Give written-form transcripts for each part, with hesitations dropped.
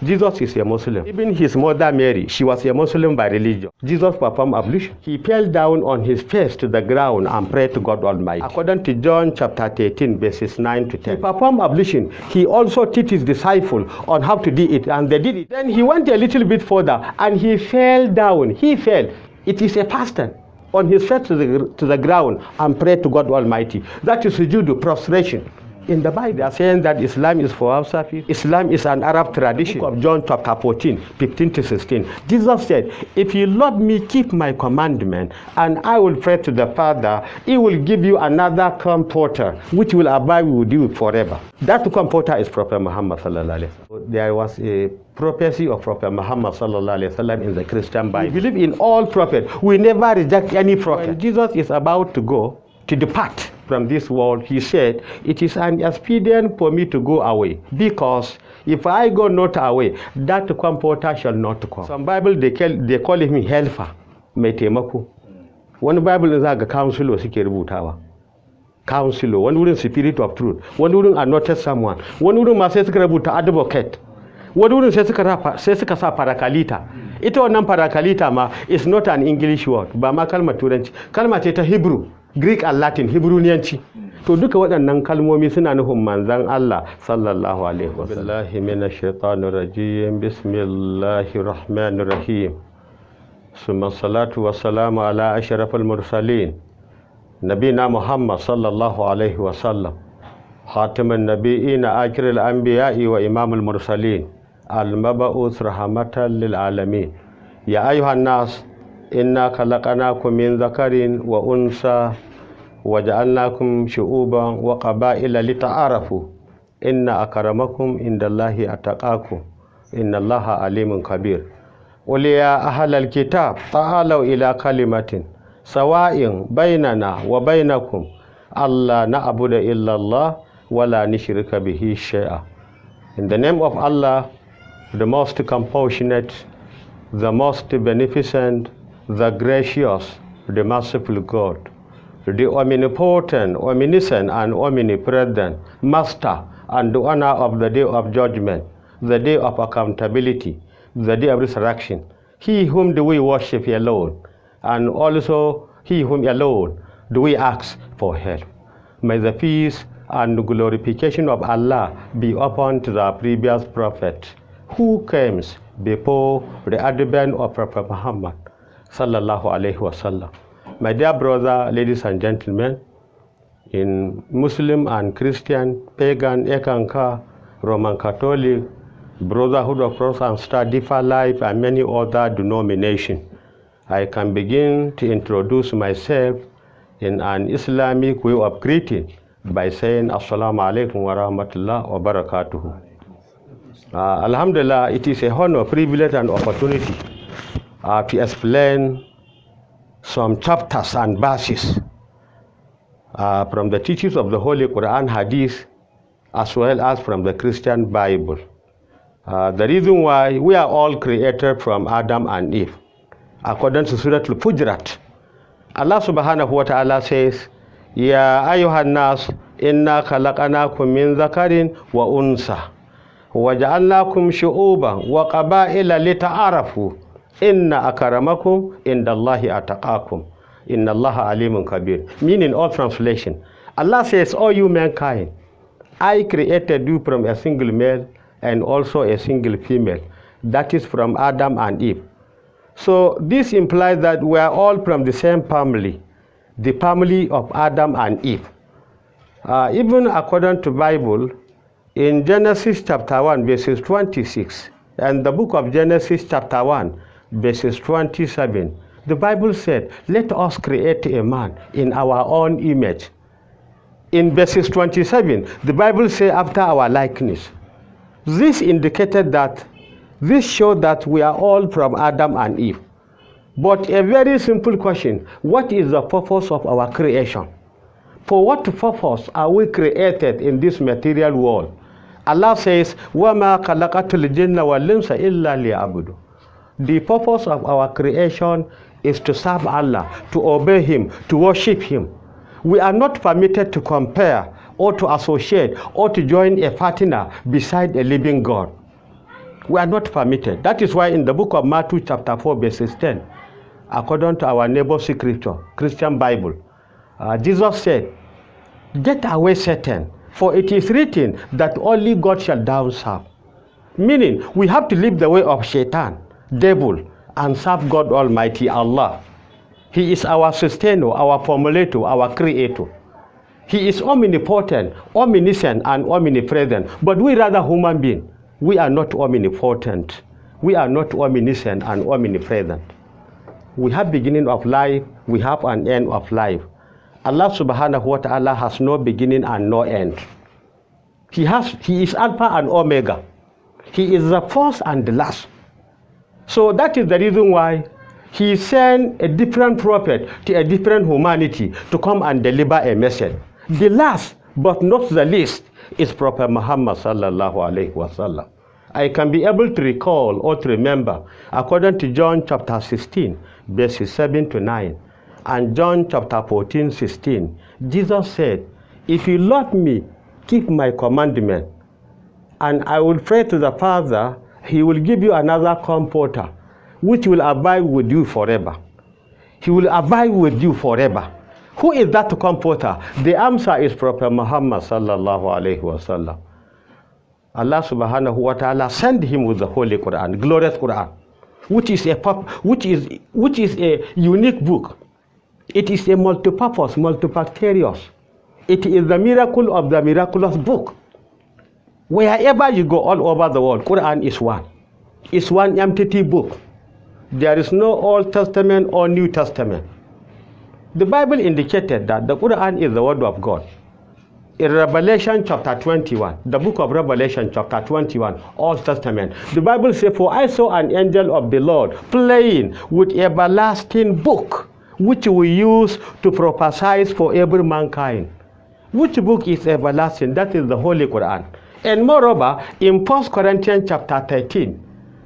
Jesus is a Muslim. Even his mother Mary, she was a Muslim by religion. Jesus performed ablution. He fell down on his face to the ground and prayed to God Almighty. According to John chapter 13, verses 9 to 10. He performed ablution. He also taught his disciples on how to do it, and they did it. Then he went a little bit further and he fell down. He fell. It is a fasting. On his face to the ground and prayed to God Almighty. That is sujood, prostration. In the Bible, they are saying that Islam is for Hausa people. Islam is an Arab tradition. Book of John chapter 14, 15 to 16. Jesus said, if you love me, keep my commandment, and I will pray to the Father. He will give you another comforter, which will abide with you forever. That comforter is Prophet Muhammad sallallahu alaihi wasallam. There was a prophecy of Prophet Muhammad sallallahu alaihi wasallam in the Christian Bible. We believe in all prophets. We never reject any prophet. When Jesus is about to depart from this world, he said, it is an expedient for me to go away, because if I go not away, that comforter shall not come. Some Bible, they call him helper, mai taimako. One Bible is like a counselor suke rubutawa. Counselor, one wurin spirit of truth, one wurin anointed someone, one wurin ma sai suka rubuta advocate, wani wurin sai suka sa parakalita. Ita wannan parakalita ma is not an English word, ba ma kalmar Turanci, kalma ce ta Hebrew, Greek and Latin, Hebrewniyanci. To duka waɗannan kalmomi suna nufin manzon Allah sallallahu alaihi wasallam. Billahi minash shaitanir rajim. Bismillahir rahmanir rahim. Summa salatu wassalamu ala ashrafil mursalin. Nabina Muhammad sallallahu alaihi wasallam. Khatimun nabiyina, akhirul anbiya'i wa imamul mursalin. Al-mab'us rahmatan lil alamin. Ya ayyuhan nas, inna khalaqnakum min dhakarin wa unsa waja'alnakum shu'uban wa qaba'ila lita'arafu. Inna akramakum indallahi atqakum. Innallaha alimun kabir. Qul ya ahlal kitab ta'alu ila kalimatin sawa'in bainana wa bainakum alla na'budu illa Allah wa la nushrika bihi shay'a. In the name of Allah, the most compassionate, the most beneficent, the gracious, the merciful God, the omnipotent, omniscient, and omnipresent, master and the honor of the day of judgment, the day of accountability, the day of resurrection. He whom do we worship alone, and also he whom alone do we ask for help. May the peace and glorification of Allah be upon to the previous prophet who came before the advent of Prophet Muhammad sallallahu alaihi wasallam. My dear brother, ladies and gentlemen, in Muslim and Christian, pagan, Ekanka, Roman Catholic, Brotherhood of Cross and Star, Deeper Life, and many other denominations, I can begin to introduce myself in an Islamic way of greeting by saying Assalamu alaikum wa rahmatullah wa barakatuhu. Alhamdulillah, it is a honor, privilege, and opportunity to explain some chapters and verses from the teachings of the Holy Quran, Hadith, as well as from the Christian Bible. The reason why we are all created from Adam and Eve, according to Surah Al-Fujurat. Allah subhanahu wa ta'ala says, Ya ayyuhan nas, inna khalaqnakum min dhakarin wa unsa waja'alnakum shu'uban wa qaba'ila lita'arafu. Inna akramakum indallahi atqakum. Innallaha alimun kabir. Meaning, all translation, Allah says, "O you mankind, I created you from a single male and also a single female, that is from Adam and Eve." So this implies that we are all from the same family, the family of Adam and Eve. Even according to Bible, in Genesis chapter 1 verses 26 and the book of Genesis chapter 1 verses 27, the Bible said, let us create a man in our own image. In verses 27, the Bible says, after our likeness. This indicated that, this showed that we are all from Adam and Eve. But a very simple question, what is the purpose of our creation? For what purpose are we created in this material world? Allah says, وَمَا خَلَقَتُ الْجِنَّ وَالْإِنسَ إِلَّا لِيَعْبُدُونِ. The purpose of our creation is to serve Allah, to obey Him, to worship Him. We are not permitted to compare or to associate or to join a partner beside a living God. We are not permitted. That is why in the book of Matthew chapter 4 verses 10, according to our neighbor scripture, Christian Bible, Jesus said, "Get away, Satan, for it is written that only God shall thou serve." Meaning, we have to leave the way of Shaitan, devil, and serve God Almighty Allah. He is our sustainer, our formulator, our creator. He is omnipotent, omniscient, and omnipresent. But we rather human beings, we are not omnipotent. We are not omniscient and omnipresent. We have beginning of life, we have an end of life. Allah subhanahu wa ta'ala has no beginning and no end. He is Alpha and Omega. He is the first and the last. So that is the reason why he sent a different prophet to a different humanity to come and deliver a message. The last, but not the least, is Prophet Muhammad sallallahu alaihi wasallam. I can be able to recall or to remember, according to John chapter 16, verses 7 to 9, and John chapter 14, 16, Jesus said, "If you love me, keep my commandment, and I will pray to the Father, he will give you another comforter, which will abide with you forever." He will abide with you forever. Who is that comforter? The answer is Prophet Muhammad sallallahu alaihi wasallam. Allah subhanahu wa ta'ala sent him with the Holy Quran, glorious Quran, which is a unique book. It is a multi-purpose, multifactorious. It is the miracle of the miraculous book. Wherever you go all over the world, Quran is one. It's one entity book. There is no Old Testament or New Testament. The Bible indicated that the Quran is the word of God. In Revelation chapter 21, the book of Revelation chapter 21, Old Testament, the Bible says, "For I saw an angel of the Lord playing with everlasting book, which we use to prophesy for every mankind." Which book is everlasting? That is the Holy Quran. And moreover, in 1 Corinthians chapter 13,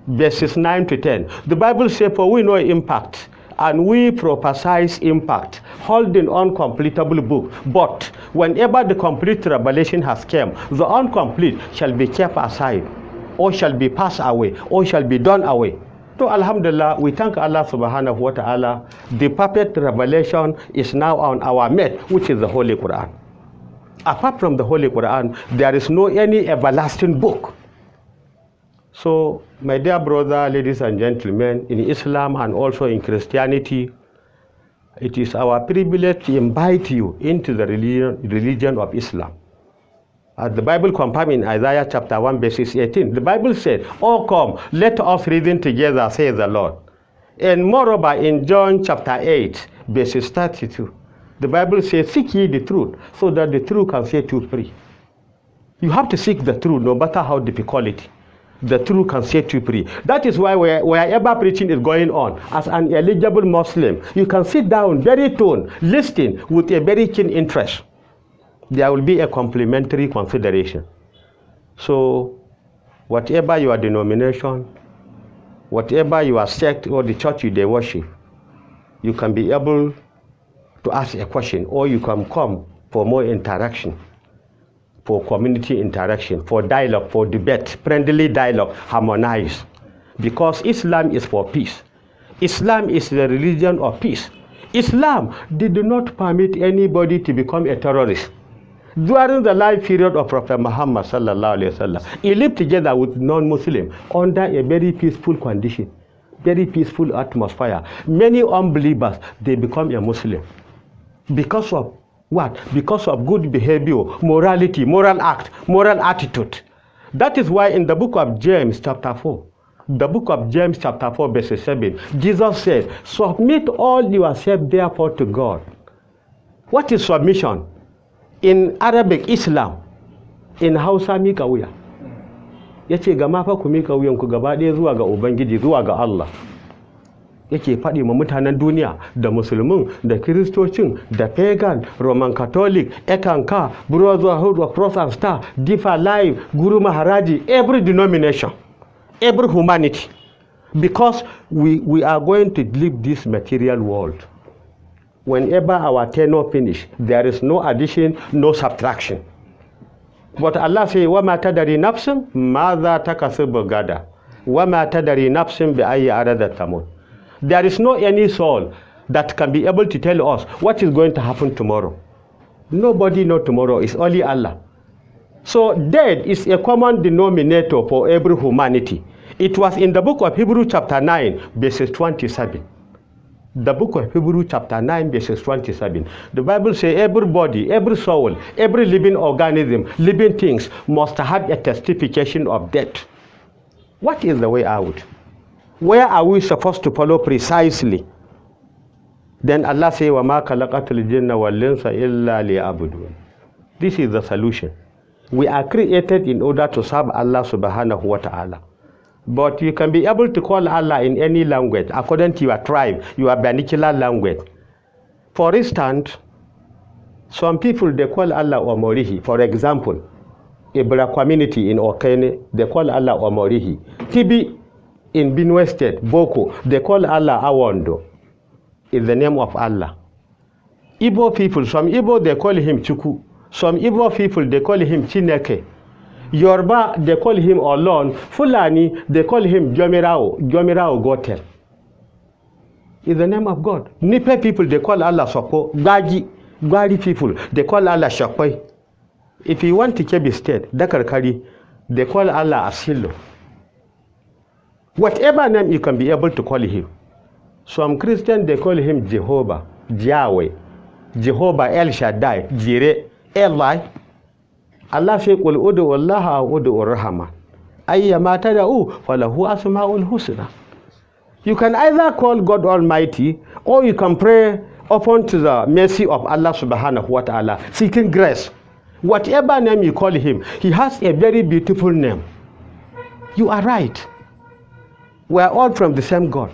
verses 9 to 10, the Bible says, "For we know impact, and we prophesy impact, holding uncompletable book. But whenever the complete revelation has come, the incomplete shall be kept aside, or shall be passed away, or shall be done away." So Alhamdulillah, we thank Allah subhanahu wa ta'ala. The perfect revelation is now on our mate, which is the Holy Quran. Apart from the Holy Quran, there is no any everlasting book. So, my dear brother, ladies and gentlemen, in Islam and also in Christianity, it is our privilege to invite you into the religion of Islam. As the Bible confirms in Isaiah chapter 1, verses 18, the Bible said, "Oh come, let us reason together, says the Lord." And moreover, in John chapter 8, verses 32, the Bible says, "Seek ye the truth, so that the truth can set you free." You have to seek the truth, no matter how difficult it is. The truth can set you free. That is why wherever preaching is going on, as an eligible Muslim, you can sit down, very tone, listen with a very keen interest. There will be a complementary consideration. So, whatever your denomination, whatever your sect or the church you worship, you can be able to ask a question, or you can come for more interaction, for community interaction, for dialogue, for debate, friendly dialogue, harmonize. Because Islam is for peace. Islam is the religion of peace. Islam did not permit anybody to become a terrorist. During the life period of Prophet Muhammad sallallahu alaihi wasallam, he lived together with non-Muslims under a very peaceful condition, very peaceful atmosphere. Many unbelievers, they become a Muslim. Because of what? Because of good behavior, morality, moral act, moral attitude. That is why in the book of James chapter 4, the book of James chapter 4 verse 7, Jesus said, "Submit all yourself therefore to God." What is submission? In Arabic, Islam. In Hausa, mika wuya. Yace ga mafa ku mika wuyan ku gaba ɗaya zuwa ga Ubangiji, zuwa ga Allah. Yake faɗi ma mutanen duniya, da musulmin, da kiristocin, da pagan, roman catholic, ekanka, brotherhood of cross and star, deeper life, guru maharaji, every denomination, every humanity. Because we are going to leave this material world. Whenever our tenure finish, there is no addition, no subtraction. But Allah says, "Wa ma tadri nafsun madha takasibu gada." وَمَا تَدَرِي نَفْسٍ بِأَيِّ أَرَضٍ تَمُوتُ. There is no any soul that can be able to tell us what is going to happen tomorrow. Nobody knows tomorrow. It's only Allah. So death is a common denominator for every humanity. It was in the book of Hebrews chapter 9 verses 27. The book of Hebrews chapter 9 verses 27. The Bible says everybody, every soul, every living organism, living things must have a testification of death. What is the way out? Where are we supposed to follow precisely? Then Allah says, وَمَا خَلَقَتُ الْجِنَّ وَالْإِنسَ إِلَّا لِيَعْبُدُونَ. This is the solution. We are created in order to serve Allah subhanahu wa ta'ala. But you can be able to call Allah in any language according to your tribe, your vernacular language. For instance, some people, they call Allah Omorihi. For example, Ibra community in Okene, they call Allah Omorihi. Tibi in Benue State, Boko, they call Allah Awondo. In the name of Allah. Igbo people, some Igbo, they call him Chuku. Some Igbo people, they call him Chineke. Yoruba, they call him Olon. Fulani, they call him Jomirao, Jomirao Gotel. In the name of God. Nipe people, they call Allah Soko. Gwari people, they call Allah Shakoi. If you want to keep state, Dakarkari, they call Allah Asilo. Whatever name you can be able to call him. Some Christians, they call him Jehovah, Yahweh, Jehovah El Shaddai, Jireh, Eli. Allah says, "Qul ud'u Allah wa ud'u ar-Rahman. Ayyama tad'u falahu asma'ul husna." You can either call God Almighty or you can pray upon to the mercy of Allah subhanahu wa ta'ala, seeking grace. Whatever name you call him, he has a very beautiful name. You are right. We are all from the same God.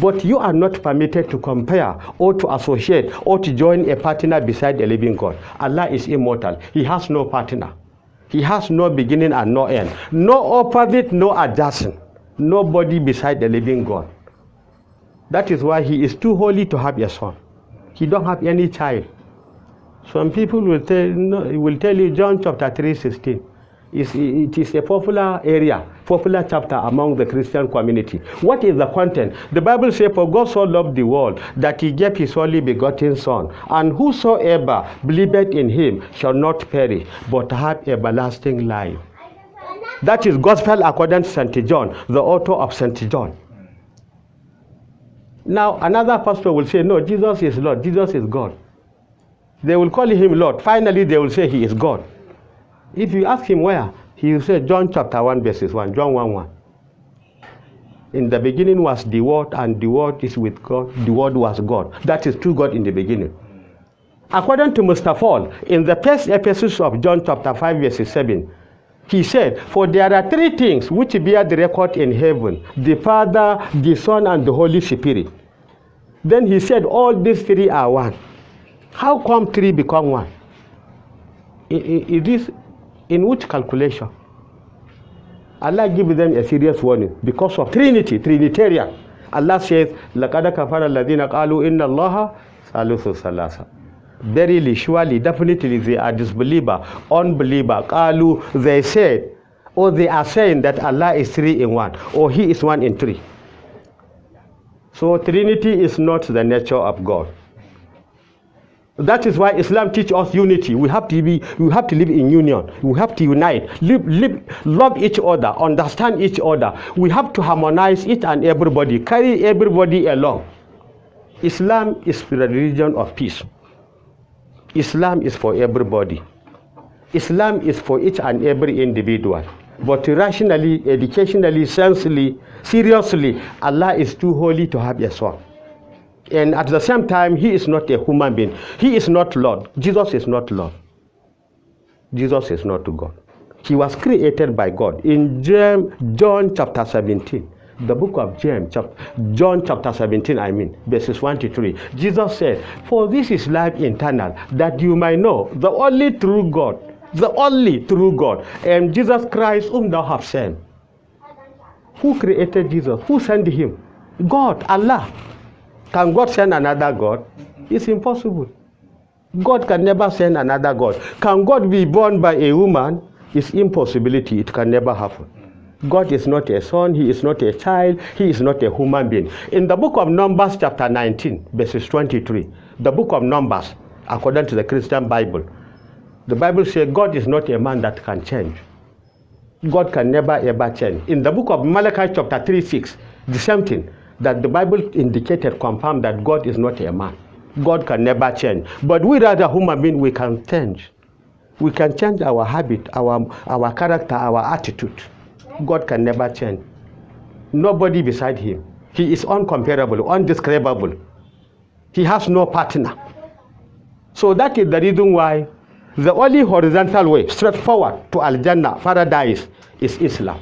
But you are not permitted to compare or to associate or to join a partner beside a living God. Allah is immortal. He has no partner. He has no beginning and no end. No opposite, no adjacent. Nobody beside the living God. That is why he is too holy to have a son. He don't have any child. Some people will tell you John chapter 3:16. It is a popular area, popular chapter among the Christian community. What is the content? The Bible says, "For God so loved the world that he gave his only begotten Son, and whosoever believeth in him shall not perish, but have everlasting life." That is gospel according to St. John, the author of St. John. Now, another pastor will say, "No, Jesus is Lord, Jesus is God." They will call him Lord. Finally, they will say he is God. If you ask him where, he will say John chapter 1 verses 1, John 1:1. In the beginning was the Word, and the Word is with God. The Word was God. That is true God in the beginning. According to Mustafa, in the first episode of John chapter 5 verses 7, he said, "For there are three things which bear the record in heaven, the Father, the Son, and the Holy Spirit." Then he said, all these three are one. How come three become one? It is in which calculation? Allah gives them a serious warning because of Trinity, Trinitarian. Allah says, "Laqad kafara alladhina qalu inna Allaha thalithu thalatha." Verily, surely, definitely they are disbeliever, unbeliever. Qalu, they said, or they are saying that Allah is three in one, or he is one in three. So Trinity is not the nature of God. That is why Islam teaches us unity. We have to live in union. We have to unite, love each other, understand each other. We have to harmonize each and everybody, carry everybody along. Islam is the religion of peace. Islam is for everybody. Islam is for each and every individual. But rationally, educationally, sensibly, seriously, Allah is too holy to have a son. And at the same time, he is not a human being. He is not Lord. Jesus is not Lord. Jesus is not God. He was created by God. In John chapter 17, the book of John chapter 17, verses 1 to 3, Jesus said, "For this is life eternal, that you might know the only true God, and Jesus Christ whom thou hast sent." Who created Jesus? Who sent him? God, Allah. Can God send another God? It's impossible. God can never send another God. Can God be born by a woman? It's impossibility. It can never happen. God is not a son, he is not a child, he is not a human being. In the book of Numbers chapter 19, verses 23, the book of Numbers, according to the Christian Bible, the Bible says God is not a man that can change. God can never ever change. In the book of Malachi chapter 3:6, the same thing, that the Bible indicated, confirmed that God is not a man. God can never change. But we rather human beings, we can change. We can change our habit, our character, our attitude. God can never change. Nobody beside him. He is uncomparable, undescribable. He has no partner. So that is the reason why the only horizontal way, straightforward to Al-Jannah, paradise, is Islam.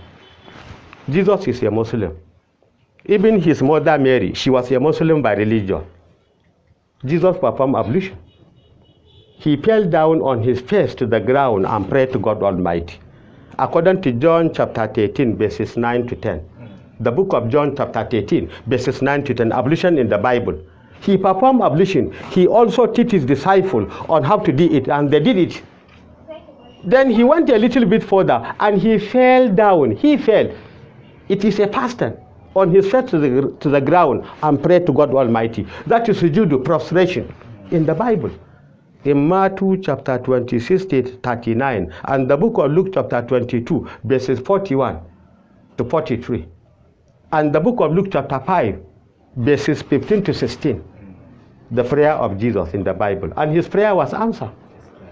Jesus is a Muslim. Even his mother Mary, she was a Muslim by religion. Jesus performed ablution. He fell down on his face to the ground and prayed to God Almighty. According to John chapter 13, verses 9 to 10. The book of John chapter 13, verses 9 to 10, ablution in the Bible. He performed ablution. He also taught his disciples on how to do it, and they did it. Then he went a little bit further, and he fell down. He fell. It is a pastor on his face to the ground and prayed to God Almighty. That is sujood, prostration, in the Bible. In Matthew chapter 26, 39, and the book of Luke chapter 22, verses 41 to 43, and the book of Luke chapter 5, verses 15 to 16, the prayer of Jesus in the Bible. And his prayer was answered.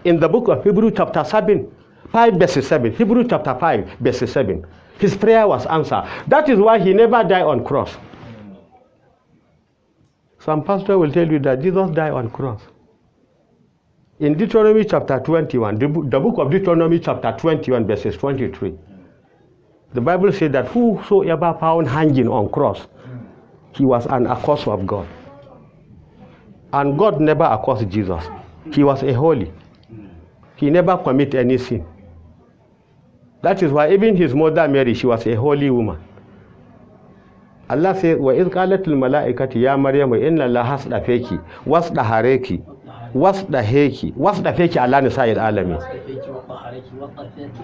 In the book of Hebrews chapter 7, 5 verses 7, Hebrews chapter 5 verses 7, his prayer was answered. That is why he never died on cross. Some pastor will tell you that Jesus died on cross. In Deuteronomy chapter 21, the book of Deuteronomy chapter 21 verses 23, the Bible said that whosoever found hanging on cross, he was an accursed of God. And God never accursed Jesus. He was a holy. He never committed any sin. That is why even his mother Mary, she was a holy woman. Allah says, وَإِذْ قَالَتِ الْمَلَائِكَةِ يَا مَرْيَمُ إِنَّ اللَّهَ اصْطَفَاكِ وَاصْطَهَرَكِ وَاصْطَفَاكِ عَلَى نِسَاءِ الْعَالَمِينَ.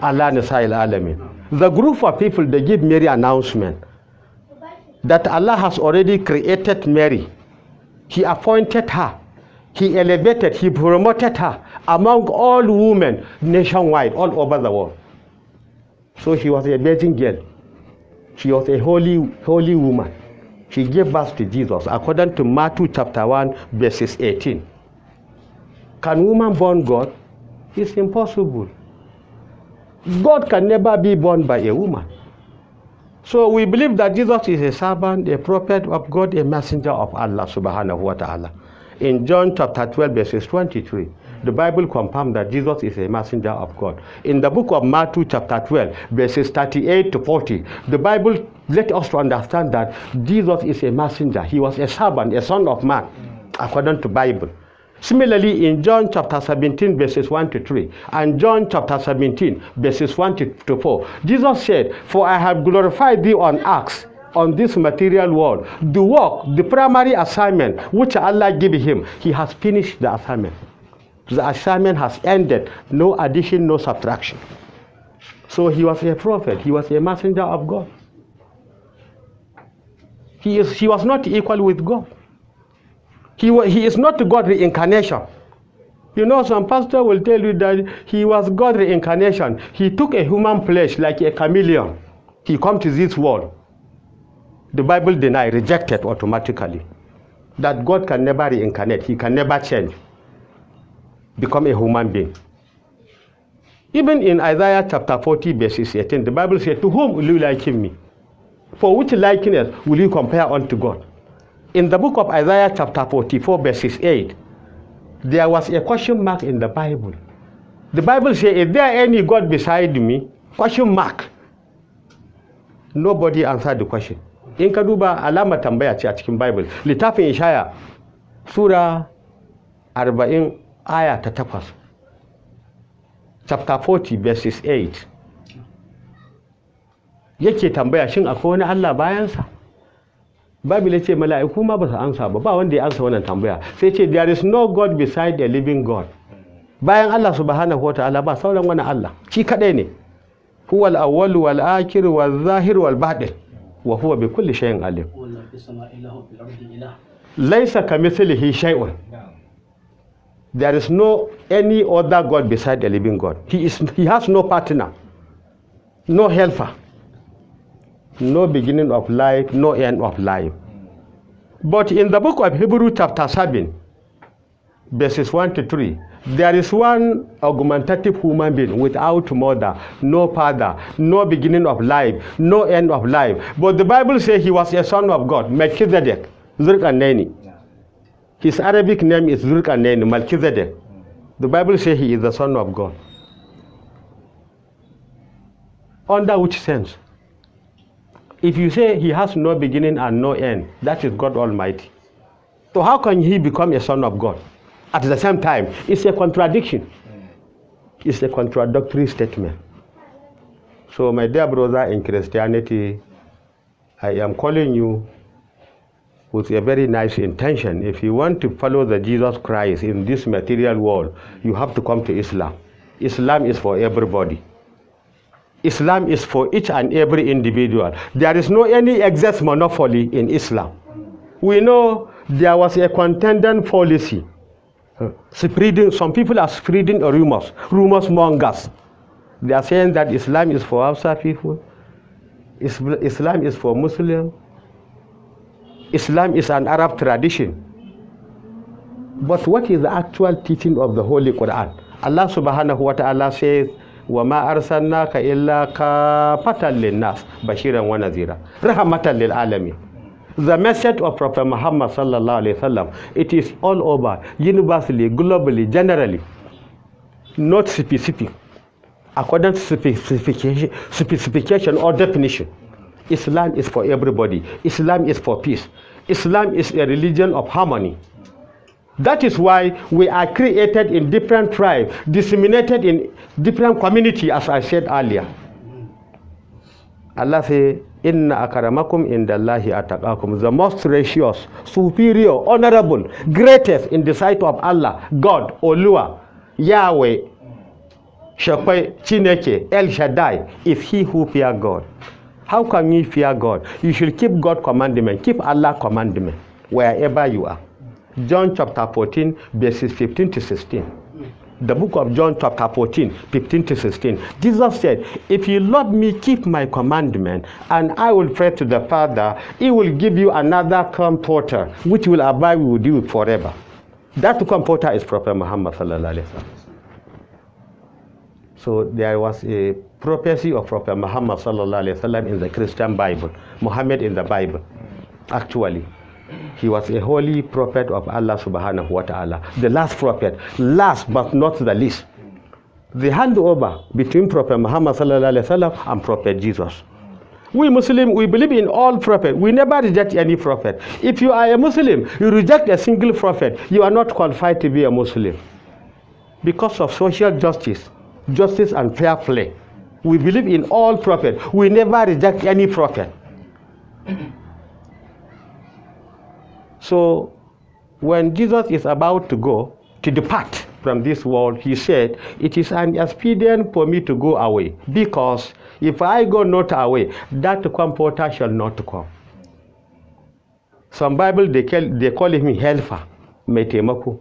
عَلَى نِسَاءِ الْعَالَمِينَ. The group of people, they give Mary announcement that Allah has already created Mary. He appointed her. He elevated, he promoted her among all women nationwide, all over the world. So she was a virgin girl. She was a holy woman. She gave birth to Jesus according to Matthew chapter 1 verses 18. Can woman born God? It's impossible. God can never be born by a woman. So we believe that Jesus is a servant, a prophet of God, a messenger of Allah subhanahu wa ta'ala. In John chapter 12 verses 23, the Bible confirms that Jesus is a messenger of God. In the book of Matthew chapter 12 verses 38 to 40, the Bible let us to understand that Jesus is a messenger. He was a servant, a son of man, according to Bible. Similarly, in John chapter 17 verses 1 to 3 and John chapter 17 verses 1 to 4, Jesus said, "For I have glorified thee on earth, on this material world." The work, the primary assignment which Allah gave him, he has finished the assignment. The assignment has ended, no addition, no subtraction. So he was a prophet, he was a messenger of God. He was not equal with God. He is not God reincarnation. You know, some pastor will tell you that he was God reincarnation. He took a human flesh like a chameleon. He come to this world. The Bible denied, rejected automatically. That God can never reincarnate. He can never change, become a human being. Even in Isaiah chapter 40 verses 18, the Bible says, "To whom will you liken me? For which likeness will you compare unto God?" In the book of Isaiah chapter 44 verses 8, there was a question mark in the Bible. The Bible says, "Is there any God beside me?" Question mark. Nobody answered the question. In ka duba alama tambaya ce a cikin Bible. Littafin Ishaya sura 40 aya ta 8. Chapter 40 verses 8. Yake tambaya shin akwai wani Allah bayansa? Bible ya ce mala'iku ma ba su ansa ba wanda ya ansa wannan tambaya. Sai ce there is no God beside the living God. Bayan Allah subhanahu wa ta'ala ba sauran wani Allah. Shi kadai ne. هو الأول والآخر والظاهر والباطن وهو بكل شيء عليم ليس كمثله شيء. There is no any other God beside the living God. He has no partner, no helper, no beginning of life, no end of life. But in the book of Hebrews chapter 7, verses 1 to 3, there is one augmentative human being without mother, no father, no beginning of life, no end of life. But the Bible says he was a son of God, Melchizedek, Zulkarnaini. His Arabic name is Zulkarnain, Melchizedek. The Bible says he is the son of God. Under which sense? If you say he has no beginning and no end, that is God Almighty. So how can he become a son of God? At the same time, it's a contradiction. It's a contradictory statement. So my dear brother in Christianity, I am calling you with a very nice intention. If you want to follow the Jesus Christ in this material world, you have to come to Islam. Islam is for everybody. Islam is for each and every individual. There is no any excess monopoly in Islam. We know there was a contending policy. Spreading, some people are spreading rumors mongers. They are saying that Islam is for Hausa people, Islam is for Muslims, Islam is an Arab tradition. But what is the actual teaching of the Holy Quran? Allah subhanahu wa ta'ala says, وَمَا أَرْسَلْنَاكَ إِلَّا كَافَةً لِلنَّاسِ بَشِيرًا وَنَذِيرًا رَحْمَةً لِلْعَالَمِينَ. The message of Prophet Muhammad sallallahu alaihi wasallam, it is all over, universally, globally, generally, not specific, according to specification or definition. Islam is for everybody. Islam is for peace. Islam is a religion of harmony. That is why we are created in different tribes, disseminated in different communities, as I said earlier. Allah says, Inna akaramakum indallahi ataqakum. The most gracious, superior, honorable, greatest in the sight of Allah, God, Olua, Yahweh, Shakwai, Chineke, El Shaddai, is he who fear God. How can you fear God? You should keep God's commandment, keep Allah's commandment, wherever you are. John chapter 14, verses 15 to 16. The book of John chapter 14, 15 to 16. Jesus said, if you love me, keep my commandment, and I will pray to the Father, he will give you another comforter, which will abide with you forever. That comforter is Prophet Muhammad sallallahu alaihi wasallam. So there was a prophecy of Prophet Muhammad sallallahu alaihi wasallam in the Christian Bible, Muhammad in the Bible. Actually, he was a holy prophet of Allah subhanahu wa ta'ala, the last prophet, last but not the least. The handover between Prophet Muhammad sallallahu alaihi wasallam and Prophet Jesus. We Muslims, we believe in all prophets. We never reject any prophet. If you are a Muslim, you reject a single prophet, you are not qualified to be a Muslim. Because of social justice and fair play, we believe in all prophets. We never reject any prophet. So when Jesus is about to depart from this world, he said, it is an expedient for me to go away, because if I go not away, that comforter shall not come. Some Bible, they call him helper, mai taimako.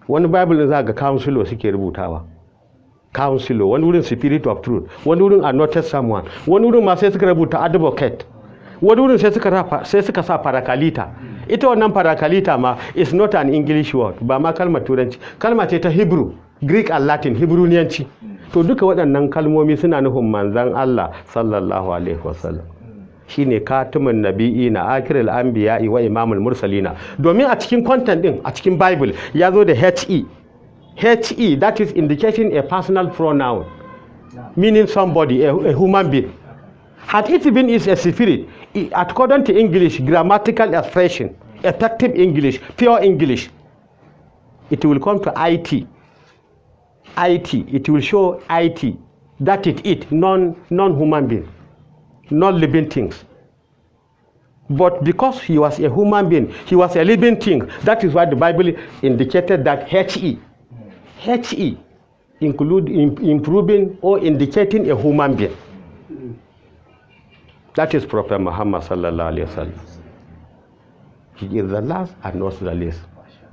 One Bible za ga counselor suke rubutawa. Counselor, one wurin spirit of truth, one wurin anointed someone, one wurin ma sai suka rubuta advocate. Wani wurin sai suka sa parakalita. Ita wannan parakalita ma is not an English word, ba ma kalmar turanci, kalma ce ta Hebrew, Greek and Latin, Hebrewniyanci. To duka waɗannan kalmomi suna nufin manzon Allah sallallahu alaihi wasallam. Shine katimun nabiyina, akirul anbiya'i wa imamul mursalina. Domin a cikin content din, a cikin Bible ya zo da HE. HE, that is indicating a personal pronoun, meaning somebody, a human being. Had it been is a spirit, according to English grammatical expression, effective English, pure English, it will come to IT. IT, it will show IT, that is it, non-human being, non-living things. But because he was a human being, he was a living thing, that is why the Bible indicated that HE include improving or indicating a human being. That is Prophet Muhammad sallallahu alaihi wasallam. He is the last and not the least.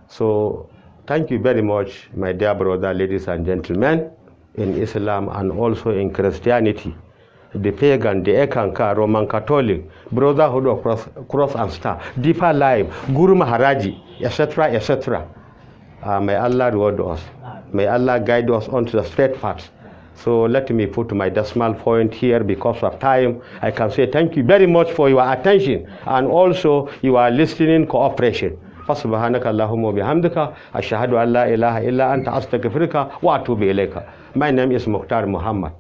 So thank you very much, my dear brother, ladies and gentlemen, in Islam and also in Christianity, the pagan, the Ekanka, Roman Catholic, Brotherhood of Cross and Star, Deeper Life, Guru Maharaji, etc., etc. May Allah reward us. May Allah guide us onto the straight path. So let me put my decimal point here because of time. I can say thank you very much for your attention and also your listening cooperation. فسبحانك اللهم وبحمدك أشهد أن لا إله إلا أنت أستغفرك وأتوب إليك. My name is Mukhtar Muhammad.